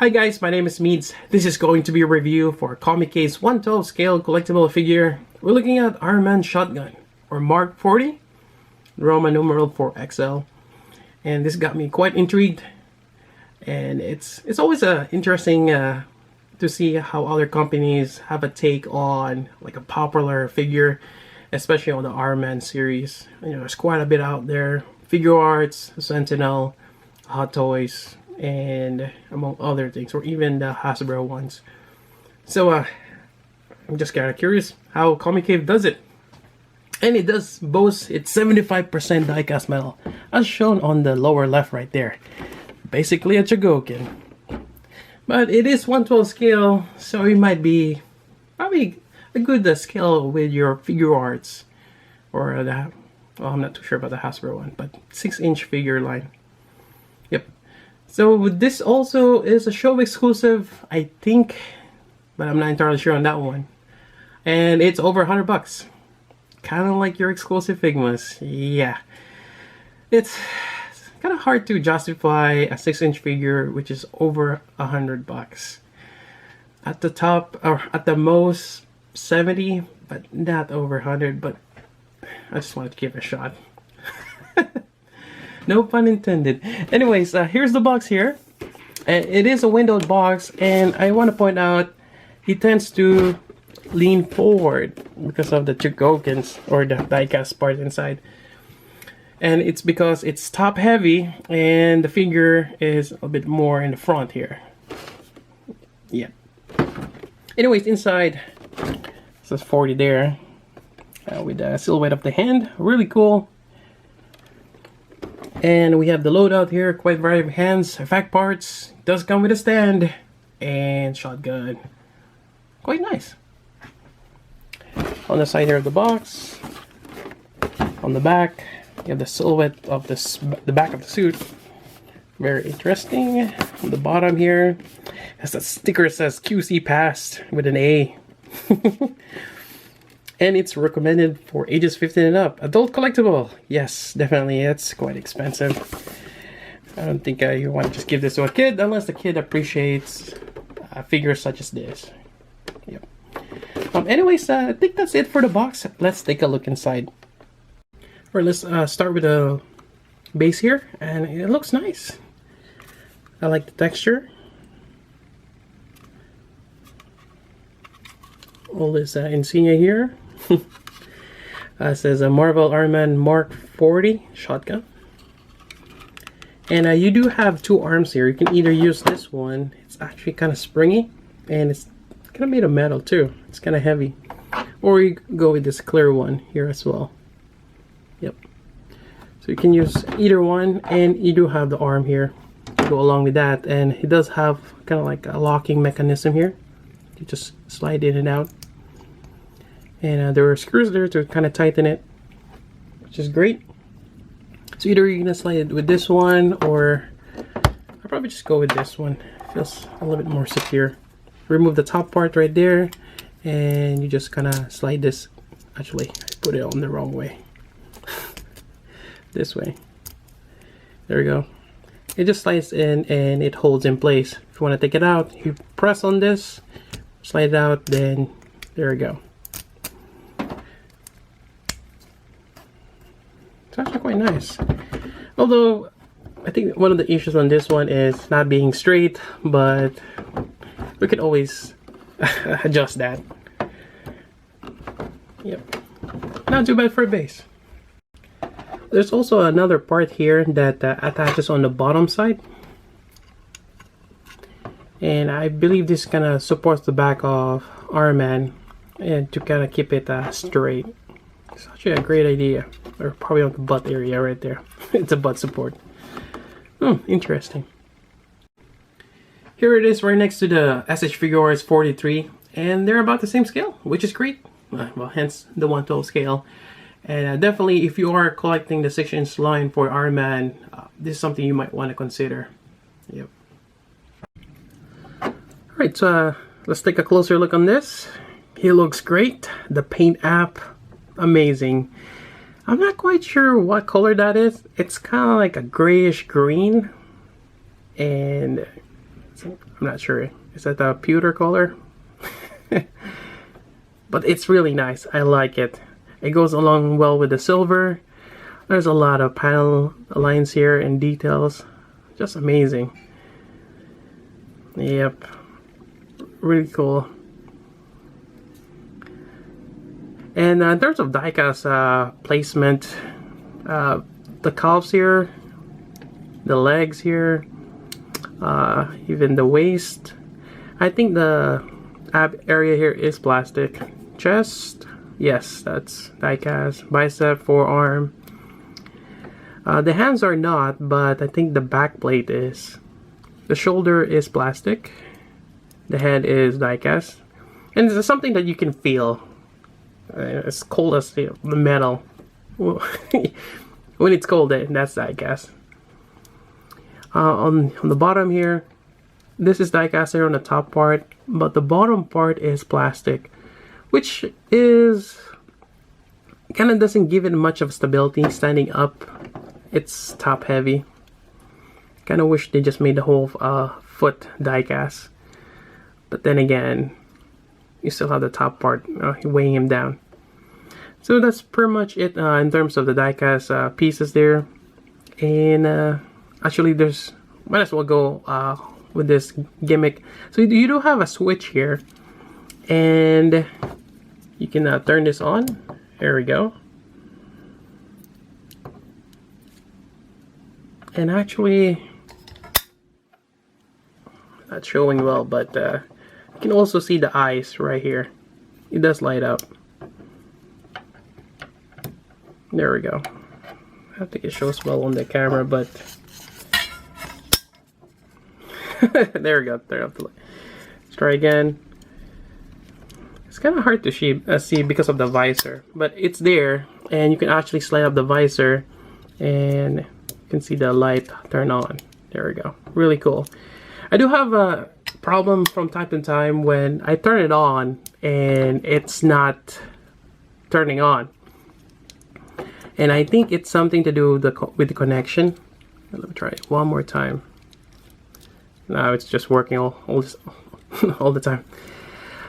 Hi guys, my name is Meads. This is going to be a review for Comicave's 1/12 scale collectible figure. We're looking at Iron Man Shotgun, or Mark 40, Roman numeral 4XL. And this got me quite intrigued. And it's always interesting to see how other companies have a take on like a popular figure, especially on the Iron Man series. You know, there's quite a bit out there. Figuarts, Sentinel, Hot Toys, and among other things, or even the Hasbro ones. So I'm just kind of curious how Comicave does it. And it does boast its 75% diecast metal, as shown on the lower left right there. Basically a Chogokin. But it is 1/12 scale, so it might be probably a good scale with your Figuarts, or the, well, I'm not too sure about the Hasbro one, but 6-inch figure line. Yep. So this also is a show exclusive, I think, but I'm not entirely sure on that one. And it's over $100. Kind of like your exclusive Figmas. Yeah. It's kind of hard to justify a 6-inch figure which is over $100. At the top, or at the most, 70, but not over 100. But I just wanted to give it a shot. No pun intended. Anyways, here's the box here. It is a windowed box, and I want to point out it tends to lean forward because of the Chogokins, or the diecast part inside. And it's because it's top heavy and the figure is a bit more in the front here. Yeah. Anyways, inside, it says 40 there, with the silhouette of the hand. Really cool. And we have the loadout here, quite a variety of hands, effect parts. It does come with a stand and shotgun. Quite nice. On the side here of the box, on the back, you have the silhouette of the back of the suit. Very interesting. On the bottom here, has a sticker that says QC passed with an A. And it's recommended for ages 15 and up. Adult collectible. Yes, definitely. It's quite expensive. I don't think you want to just give this to a kid unless the kid appreciates figures such as this. Yep. Anyways, I think that's it for the box. Let's take a look inside. Alright, let's start with the base here. And it looks nice. I like the texture. All this insignia here. Says a Marvel Iron Man Mark 40 shotgun. And you do have two arms here. You can either use this one. It's actually kind of springy, and it's kind of made of metal too. It's kind of heavy. Or you go with this clear one here as well. Yep. So you can use either one, and you do have the arm here to go along with that. And it does have kind of like a locking mechanism here. You just slide in and out. And there are screws there to kind of tighten it, which is great. So either you're gonna slide it with this one, or I'll probably just go with this one. It feels a little bit more secure. Remove the top part right there, and you just kind of slide this. Actually, I put it on the wrong way. This way. There we go. It just slides in and it holds in place. If you want to take it out, you press on this, slide it out, then there we go. It's actually quite nice. Although, I think one of the issues on this one is not being straight, but we could always adjust that. Yep. Not too bad for a base. There's also another part here that attaches on the bottom side. And I believe this kind of supports the back of Iron Man, and to kind of keep it straight. It's actually a great idea. Or probably on the butt area right there. It's a butt support. Interesting. Here it is right next to the SH Figuarts 43. And they're about the same scale, which is great. Well, hence the 1/12 scale. And definitely, if you are collecting the 6-inch line for Iron Man, this is something you might want to consider. Yep. Alright, so let's take a closer look on this. He looks great. The paint app, amazing. I'm not quite sure what color that is. It's kind of like a grayish green, and I'm not sure. Is that a pewter color? But it's really nice. I like it. It goes along well with the silver. There's a lot of panel lines here and details. Just amazing. Yep. Really cool. And in terms of diecast placement, the calves here, the legs here, even the waist. I think the ab area here is plastic. Chest, yes, that's diecast. Bicep, forearm. The hands are not, but I think the back plate is. The shoulder is plastic. The head is diecast. And it's something that you can feel. It's cold as the metal. When it's cold, that's diecast. On the bottom here, this is diecast here on the top part, but the bottom part is plastic, which is kind of doesn't give it much of stability standing up. It's top heavy. Kind of wish they just made the whole foot diecast, but then again, you still have the top part weighing him down. So that's pretty much it in terms of the diecast pieces there. And actually, there's might as well go with this gimmick. So you do have a switch here, and you can turn this on. There we go. And actually, not showing well, but you can also see the eyes right here. It does light up. There we go. I don't think it shows well on the camera, but there we go. Turn up the light. Let's try again. It's kind of hard to see because of the visor, but it's there, and you can actually slide up the visor, and you can see the light turn on. There we go. Really cool. I do have a problem from time to time when I turn it on and it's not turning on, and I think it's something to do with the connection. Let me try it one more time. Now it's just working all the time.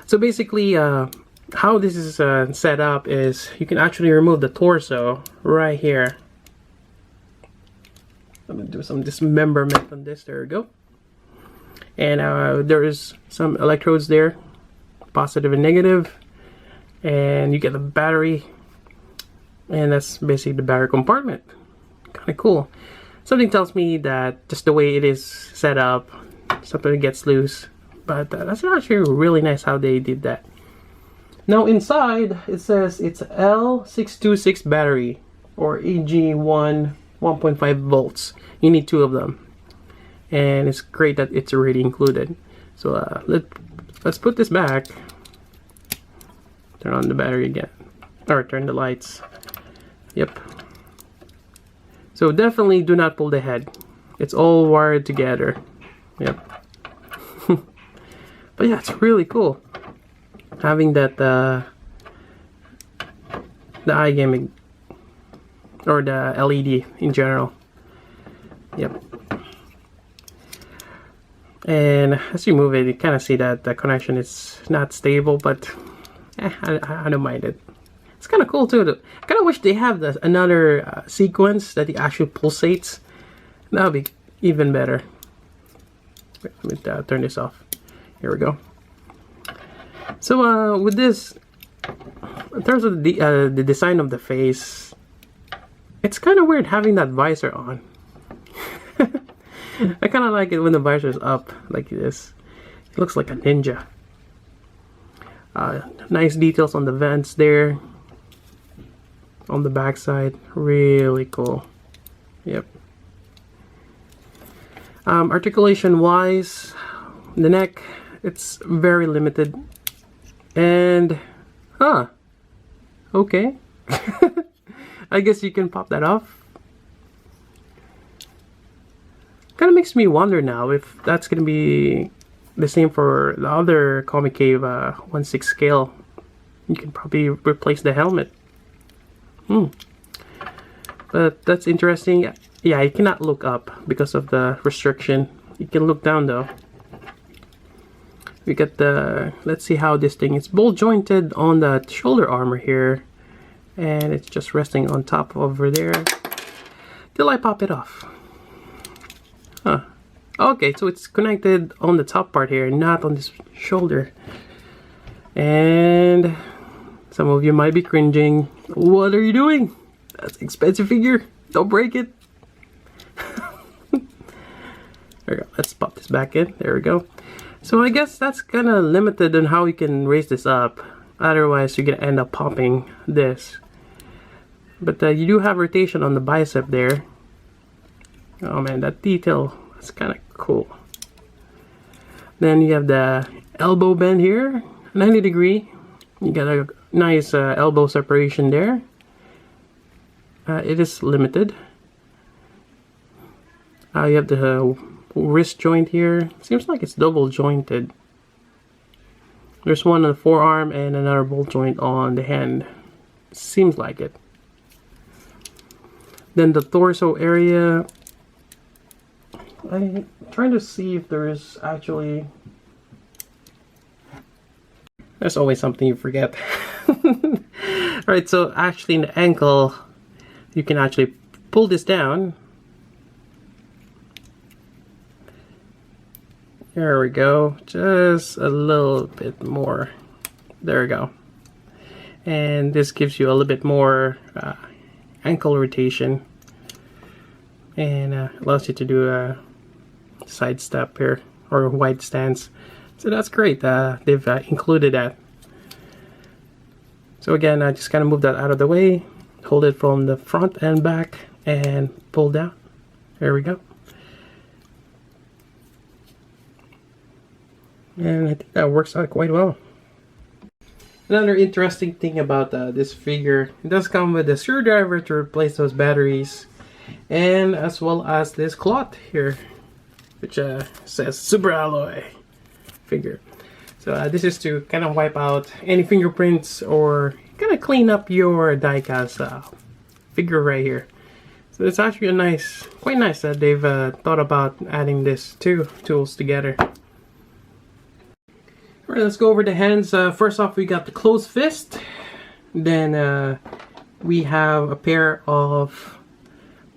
So basically, how this is set up is you can actually remove the torso right here. Let me do some dismemberment on this. There we go. And there is some electrodes there, positive and negative, and you get the battery, and that's basically the battery compartment. Kind of cool. Something tells me that just the way it is set up, something gets loose, but that's actually really nice how they did that. Now inside it says it's L626 battery, or EG1 1.5 volts. You need 2 of them, and it's great that it's already included. So let's put this back, turn on the battery again, or turn the lights. Yep. So definitely do not pull the head. It's all wired together. Yep. But yeah, it's really cool having that the eye gimmick, or the LED in general. Yep. And as you move it, you kind of see that the connection is not stable, but I don't mind it. It's kind of cool too. I kind of wish they have another sequence that it actually pulsates. That would be even better. Wait, let me turn this off. Here we go. So with this, in terms of the design of the face, it's kind of weird having that visor on. I kind of like it when the visor is up like this. It looks like a ninja. Nice details on the vents there. On the back side, really cool. Yep. Articulation wise, the neck, it's very limited. And okay. I guess you can pop that off. Kind of makes me wonder now if that's gonna be the same for the other Comicave 1/6 scale. You can probably replace the helmet. But that's interesting. Yeah, you cannot look up because of the restriction. You can look down though. We got the, let's see how this thing is ball jointed on the shoulder armor here, and it's just resting on top over there till I pop it off. Huh. Okay, so it's connected on the top part here, not on this shoulder. And some of you might be cringing. What are you doing? That's an expensive figure. Don't break it. There we go. Let's pop this back in. There we go. So I guess that's kind of limited on how you can raise this up. Otherwise, you're going to end up popping this. But you do have rotation on the bicep there. Oh man, that detail is kind of cool. Then you have the elbow bend here, 90 degree. You got a nice elbow separation there. It is limited. You have the wrist joint here. Seems like it's double jointed. There's one on the forearm and another bolt joint on the hand. Seems like it. Then the torso area, I'm trying to see if there is actually, there's always something you forget. Alright, so actually in the ankle, you can actually pull this down. There we go, just a little bit more. There we go. And this gives you a little bit more ankle rotation, and allows you to do a side step here, or a wide stance. So that's great. They've included that. So again, I just kind of move that out of the way, hold it from the front and back, and pull down. There we go. And I think that works out quite well. Another interesting thing about this figure, it does come with a screwdriver to replace those batteries, and as well as this cloth here, which says Super Alloy figure. So this is to kind of wipe out any fingerprints or kind of clean up your diecast figure right here. So it's actually a nice, quite nice that they've thought about adding these two tools together. Alright, let's go over the hands. First off, we got the closed fist. Then we have a pair of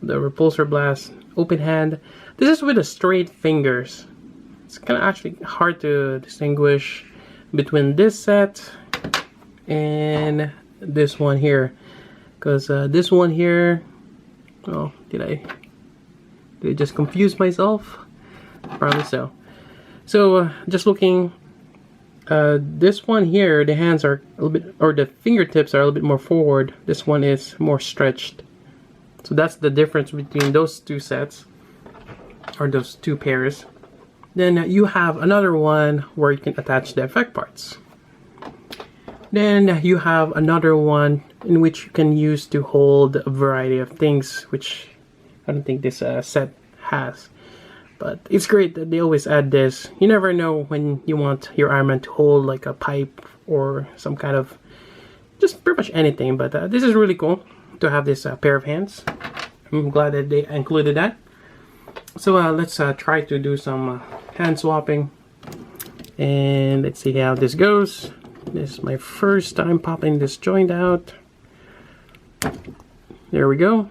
the repulsor blast open hand. This is with the straight fingers. It's kind of actually hard to distinguish between this set and this one here, because this one here, oh, did I just confuse myself? Probably so. So just looking. This one here, the hands are a little bit, or the fingertips are a little bit more forward. This one is more stretched. So that's the difference between those two sets, or those two pairs. Then you have another one where you can attach the effect parts. Then you have another one in which you can use to hold a variety of things, which I don't think this set has. But it's great that they always add this. You never know when you want your Iron Man to hold like a pipe or some kind of, just pretty much anything. But this is really cool to have this pair of hands. I'm glad that they included that. So let's try to do some hand swapping. And let's see how this goes. This is my first time popping this joint out. There we go.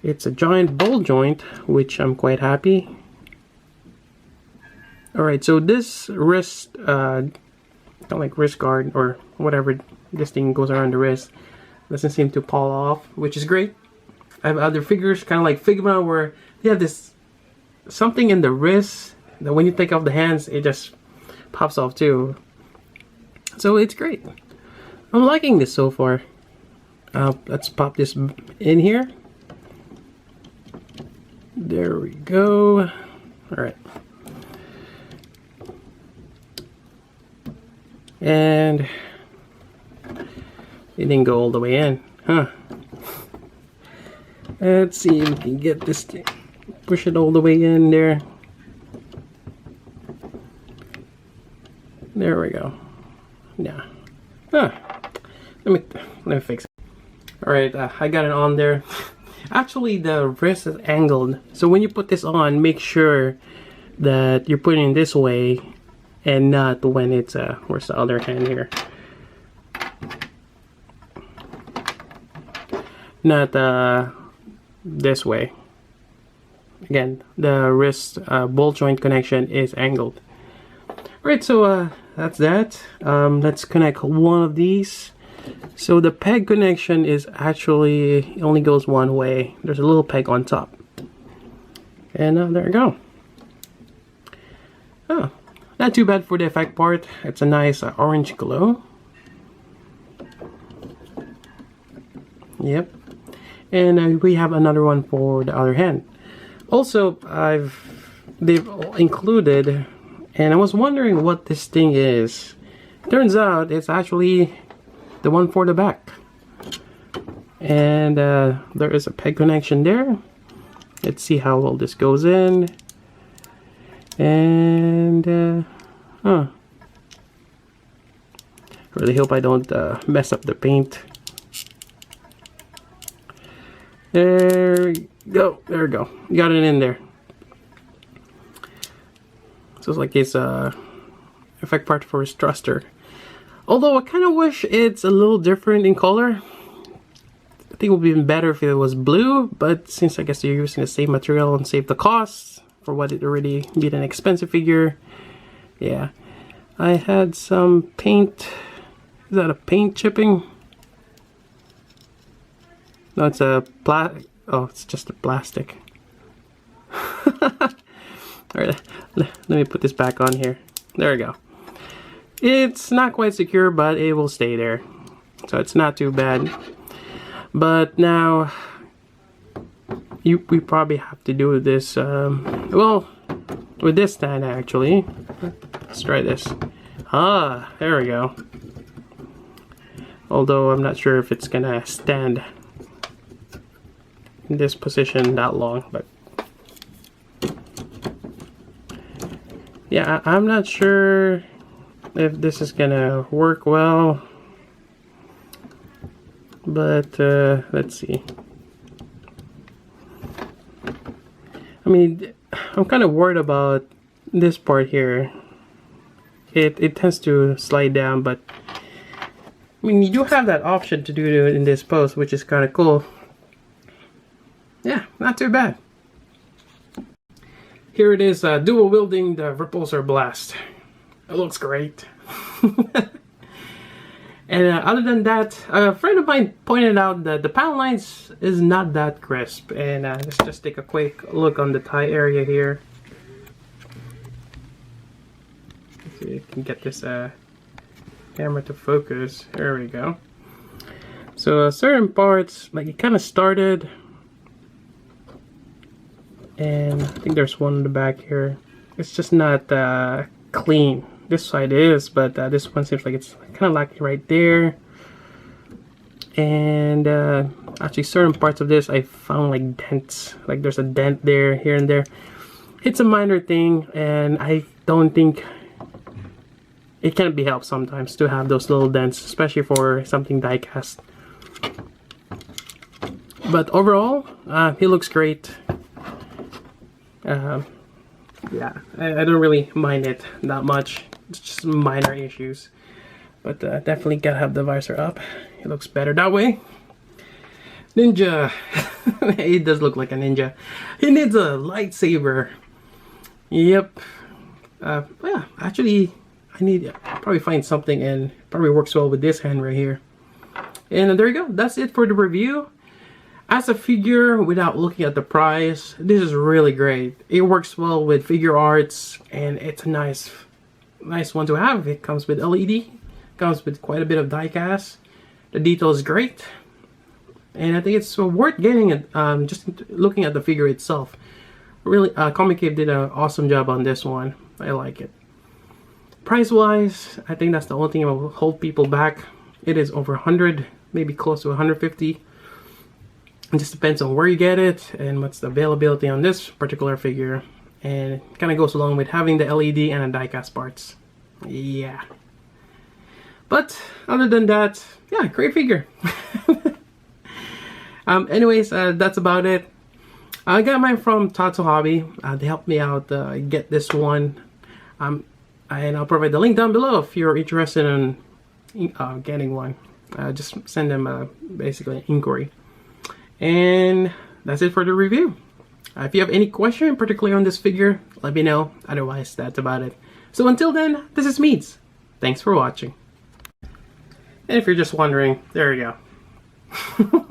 It's a giant ball joint, which I'm quite happy. Alright, so this wrist, kind of like wrist guard or whatever, this thing goes around the wrist, doesn't seem to fall off, which is great. I have other figures, kind of like Figma, where they have this something in the wrist that when you take off the hands, it just pops off too. So it's great. I'm liking this so far. Let's pop this in here. There we go. All right. And it didn't go all the way in, huh? Let's see if we can get this thing, push it all the way in there. There we go. Yeah. Huh. Let me fix it. All right, I got it on there. Actually, the wrist is angled, so when you put this on, make sure that you're putting it this way and not when it's where's the other hand here? Not this way. Again, the wrist ball joint connection is angled. Alright, so that's that. Let's connect one of these. So the peg connection is actually, it only goes one way. There's a little peg on top. And there we go. Oh, not too bad for the effect part. It's a nice orange glow. Yep. And we have another one for the other hand. Also, they've included, and I was wondering what this thing is. Turns out it's actually the one for the back. And there is a peg connection there. Let's see how well this goes in. And really hope I don't mess up the paint. There we go. There we go. Got it in there. So it's like it's effect part for his thruster. Although I kind of wish it's a little different in color. I think it would be even better if it was blue, but since I guess you're using the same material and save the costs for what it already be an expensive figure, yeah. I had some paint. Is that a paint chipping? No, it's a oh, it's just a plastic. Alright, let me put this back on here. There we go. It's not quite secure, but it will stay there. So it's not too bad. But now, we probably have to do this, well, with this stand actually. Let's try this. Ah, there we go. Although I'm not sure if it's gonna stand in this position that long, but yeah, I'm not sure if this is gonna work well, but let's see. I mean, I'm kind of worried about this part here. It tends to slide down, but I mean, you do have that option to do it in this pose, which is kind of cool. Yeah, not too bad. Here it is, dual wielding the repulsor blast. It looks great. And other than that, a friend of mine pointed out that the panel lines is not that crisp. And let's just take a quick look on the tie area here. Let's see if I can get this camera to focus. There we go. So certain parts, like it kind of started. And I think there's one in the back here. It's just not clean. This side is, but this one seems like it's kind of lacking right there. And actually certain parts of this I found like dents. Like there's a dent there, here and there. It's a minor thing, and I don't think it can be helped sometimes to have those little dents, especially for something die-cast. But overall, he looks great. Yeah, I don't really mind it that much. It's just minor issues, but definitely gotta have the visor up. It looks better that way. Ninja. It does look like a ninja. He needs a lightsaber. Yep. Yeah, actually I need probably find something, and probably works well with this hand right here. And there you go. That's it for the review. As a figure, without looking at the price, this is really great. It works well with figuarts, and it's a nice one to have. It comes with LED, comes with quite a bit of die-cast. The detail is great, and I think it's worth getting it. Just looking at the figure itself, really, Comicave did an awesome job on this one. I like it. Price-wise, I think that's the only thing that will hold people back. It is over 100, maybe close to 150. It just depends on where you get it and what's the availability on this particular figure. And it kind of goes along with having the LED and the die-cast parts. Yeah. But other than that, yeah, great figure. Anyways, that's about it. I got mine from Tattoo Hobby. They helped me out get this one. And I'll provide the link down below if you're interested in getting one. Just send them basically an inquiry. And that's it for the review. If you have any question, particularly on this figure, let me know. Otherwise, that's about it. So until then, this is Meads. Thanks for watching. And if you're just wondering, there you go.